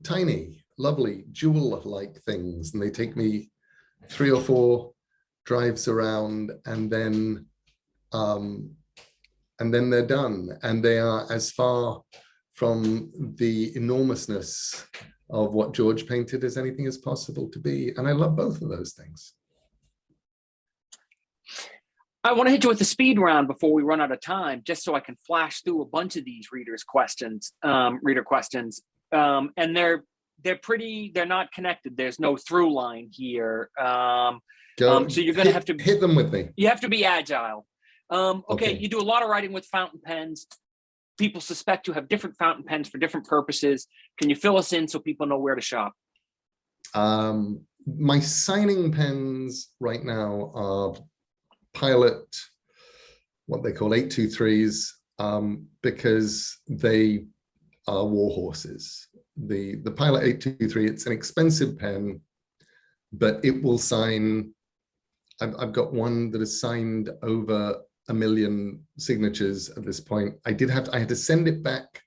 tiny, lovely, jewel-like things, and they take me 3 or 4 drives around, and then they're done, and they are as far from the enormousness of what George painted as anything is possible to be. And I love both of those things. I want to hit you with the speed round before we run out of time, just so I can flash through a bunch of these reader questions. And they're not connected. There's no through line here. So you're going to have to hit them with me. You have to be agile. Okay. You do a lot of writing with fountain pens. People suspect you have different fountain pens for different purposes. Can you fill us in so people know where to shop? My signing pens right now are Pilot, what they call 823s, because they are war horses. The Pilot 823, it's an expensive pen, but it will sign. I've got one that is signed over 1 million signatures at this point. I had to send it back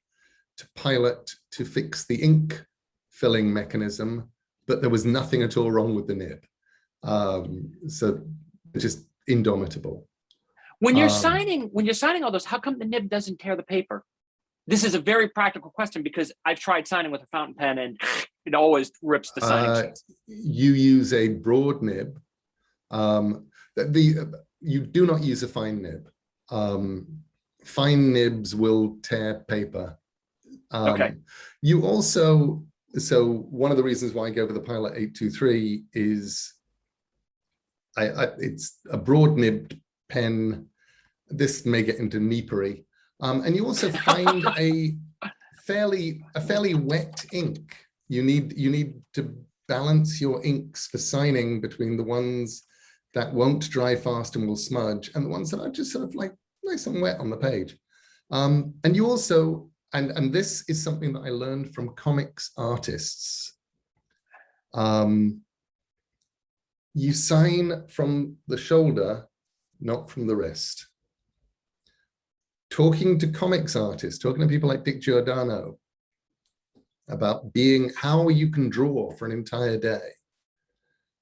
to Pilot to fix the ink filling mechanism, but there was nothing at all wrong with the nib. So just indomitable. When you're signing all those, how come the nib doesn't tear the paper? This is a very practical question because I've tried signing with a fountain pen and it always rips the signing sheets. You use a broad nib. You do not use a fine nib. Fine nibs will tear paper. Okay. You also, so one of the reasons why I go for the Pilot 823 is it's a broad nibbed pen. This may get into neepery. And you also find a fairly wet ink. You need to balance your inks for signing between the ones that won't dry fast and will smudge and the ones that are just sort of like nice and wet on the page. And you also, and this is something that I learned from comics artists. You sign from the shoulder, not from the wrist. Talking to comics artists, talking to people like Dick Giordano about how you can draw for an entire day.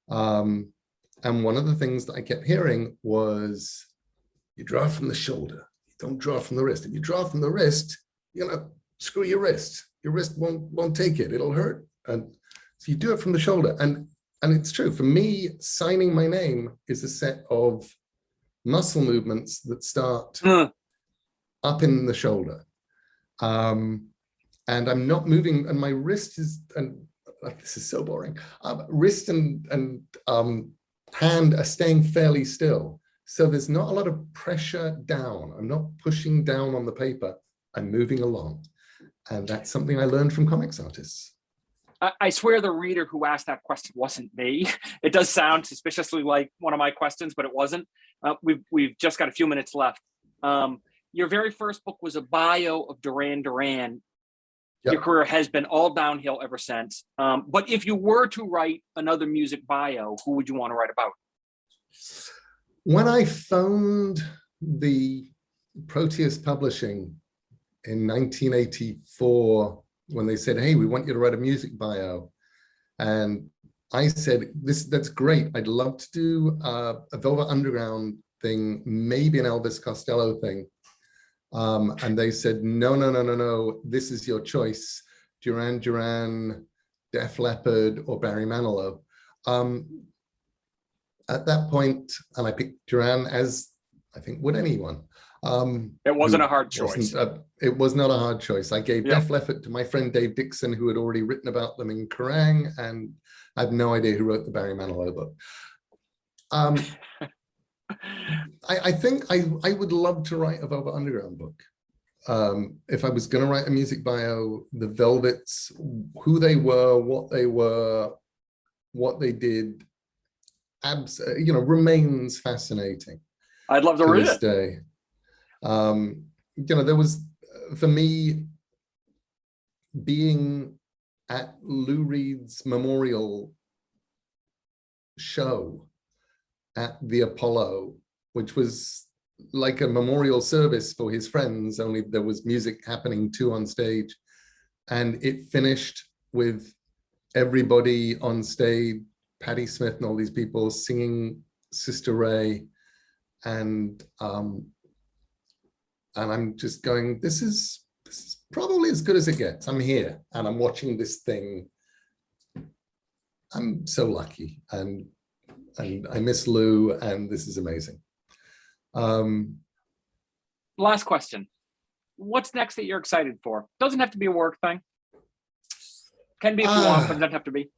And one of the things that I kept hearing was, you draw from the shoulder, you don't draw from the wrist. If you draw from the wrist, you're gonna screw your wrist. Your wrist won't take it, it'll hurt. And so you do it from the shoulder. And it's true, for me, signing my name is a set of muscle movements that start up in the shoulder. And I'm not moving, and my wrist is, and this is so boring, wrist and hand are staying fairly still. So there's not a lot of pressure down. I'm not pushing down on the paper, I'm moving along. And that's something I learned from comics artists. I swear the reader who asked that question wasn't me. It does sound suspiciously like one of my questions, but it wasn't. We've just got a few minutes left. Your very first book was a bio of Duran Duran. Yep. Your career has been all downhill ever since. But if you were to write another music bio, who would you want to write about? When I phoned the Proteus Publishing in 1984, when they said, hey, we want you to write a music bio. And I said, that's great. I'd love to do a Velvet Underground thing, maybe an Elvis Costello thing. And they said, no, this is your choice. Duran Duran, Def Leppard, or Barry Manilow. At that point, and I picked Duran, as I think would anyone. It wasn't a hard choice. It was not a hard choice. I gave Def Leppard to my friend Dave Dixon, who had already written about them in Kerrang, and I have no idea who wrote the Barry Manilow book. I think I would love to write a Velvet Underground book. If I was going to write a music bio, the Velvets, who they were, what they did, remains fascinating. I'd love to to read this it. day. There was, for me, being at Lou Reed's memorial show at the Apollo, which was like a memorial service for his friends, only there was music happening too on stage. And it finished with everybody on stage, Patti Smith and all these people singing Sister Ray. And I'm just going, this is probably as good as it gets. I'm here and I'm watching this thing. I'm so lucky, and I miss Lou, and this is amazing. Last question. What's next that you're excited for? Doesn't have to be a work thing. Can be if you want, but it doesn't have to be.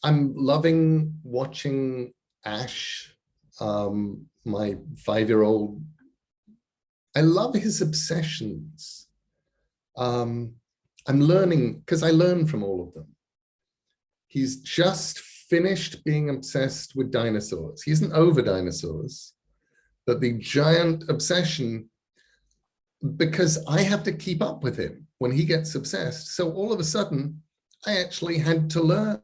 I'm loving watching Ash, my 5-year-old. I love his obsessions. I'm learning, because I learn from all of them. He's just finished being obsessed with dinosaurs. He isn't over dinosaurs, but the giant obsession, because I have to keep up with him when he gets obsessed. So all of a sudden, I actually had to learn.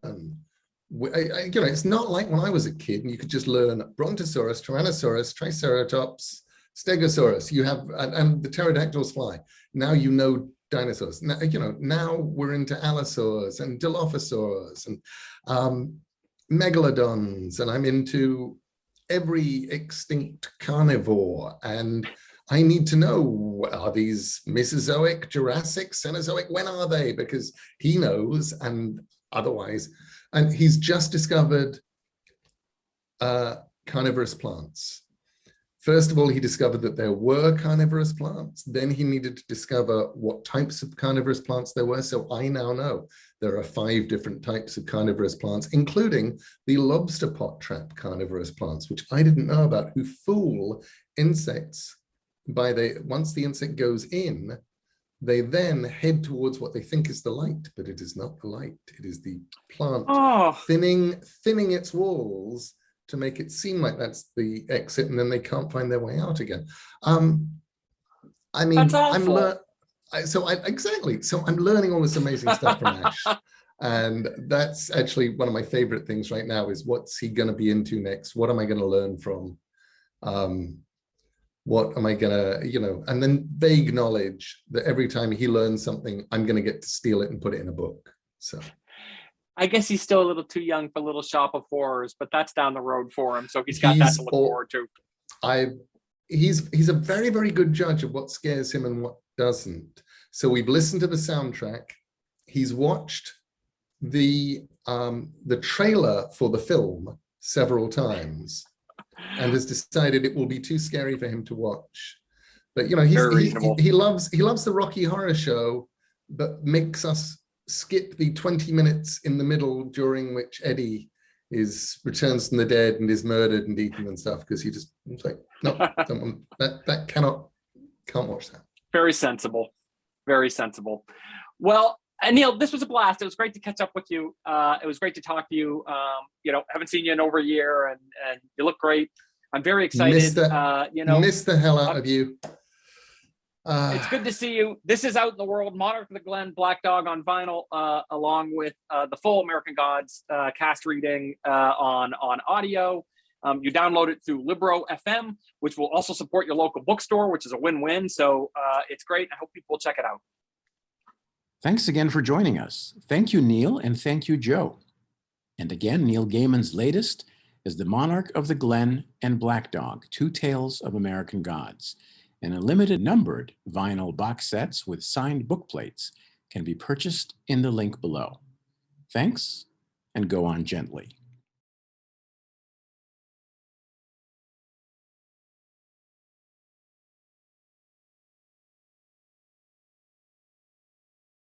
It's not like when I was a kid and you could just learn Brontosaurus, Tyrannosaurus, Triceratops, Stegosaurus. You have, and the pterodactyls fly. Now you know dinosaurs. Now, now we're into allosaurs and Dilophosaurs and megalodons, and I'm into every extinct carnivore. And I need to know, are these Mesozoic, Jurassic, Cenozoic? When are they? Because he knows, and otherwise. And he's just discovered carnivorous plants. First of all, he discovered that there were carnivorous plants. Then he needed to discover what types of carnivorous plants there were. So I now know there are 5 different types of carnivorous plants, including the lobster pot trap carnivorous plants, which I didn't know about, who fool insects once the insect goes in, they then head towards what they think is the light, but it is not the light. It is the plant thinning its walls to make it seem like that's the exit, and then they can't find their way out again. I mean, that's awful. Exactly. So I'm learning all this amazing stuff from Ash. And that's actually one of my favorite things right now, is what's he going to be into next? What am I going to learn from? What am I going to, and then vague knowledge that every time he learns something, I'm going to get to steal it and put it in a book. So I guess he's still a little too young for Little Shop of Horrors, but that's down the road for him. So he's got that to look forward to. He's a very, very good judge of what scares him and what doesn't. So we've listened to the soundtrack. He's watched the trailer for the film several times and has decided it will be too scary for him to watch. But he loves the Rocky Horror Show, but makes us skip the 20 minutes in the middle during which Eddie returns from the dead and is murdered and eaten and stuff, because he just like, no, can't watch that. Very sensible. Very sensible. Well, Neil, this was a blast. It was great to catch up with you. It was great to talk to you. Haven't seen you in over a year, and you look great. I'm very excited. Miss the hell out of you. It's good to see you. This is out in the world. Monarch of the Glen, Black Dog on vinyl, along with the full American Gods cast reading on audio. You download it through Libro FM, which will also support your local bookstore, which is a win-win. So it's great. I hope people will check it out. Thanks again for joining us. Thank you, Neil, and thank you, Joe. And again, Neil Gaiman's latest is The Monarch of the Glen and Black Dog, Two Tales of American Gods. And a limited numbered vinyl box sets with signed book plates can be purchased in the link below. Thanks, and go on gently.